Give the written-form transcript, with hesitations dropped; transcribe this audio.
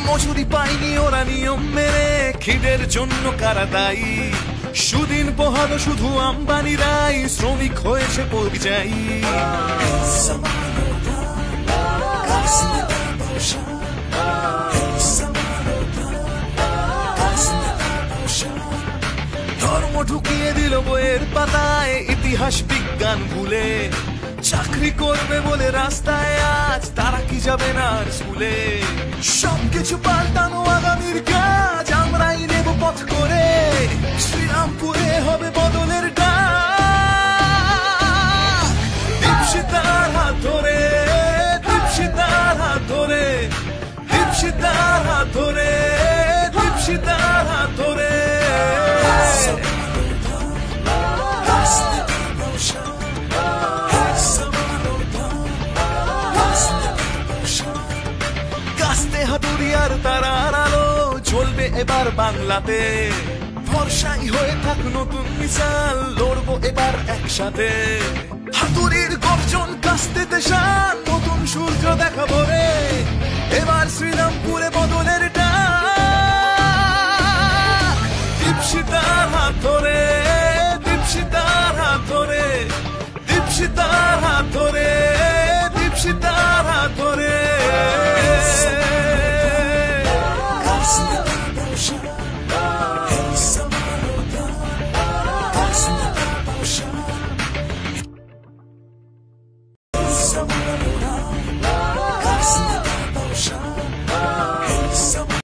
মজুরি পাইনি ওরা নিয়ম মেনে, খিদের জন্য কারা দায়ী? সুদিন পোহালো শুধু আম্বানিরাই, শ্রমিক হয়েছে পরিযায়ী। ধর্ম ঢুকিয়ে দিল বইয়ের পাতায়, ইতিহাস বিজ্ঞান ভুলে। চাকরি করবে বলে রাস্তায় আজ, তারা কি যাবে না স্কুলে? সবকিছু পাল্টানো আগামীর কাজ, আমরাই নেব পথ করে। শ্রীরামপুরে হবে বদলের ডাক, দীপশিতার হাত ধরে, দীপশিতার হাত ধরে, দীপশিতার হাত ধরে, দীপশিতার হাত ধরে। কাস্তে হাতুড়িয়ার তারার আলো জ্বলবে এবার বাংলাতে। ভরসাই হয়ে থাক নতুন মিসাল, লড়বো এবার একসাথে। হাতুড়ির গর্জন কাস্তেতে শান, নতুন সূর্য দেখাবো রে। এবার শ্রীরামপুরে বদলের ডাক, দীপশিতার হাত ধরে, দীপশিতার হাত ধরে, দীপশিতার হাত ধরে, দীপশিতার হাত ধরে। Someone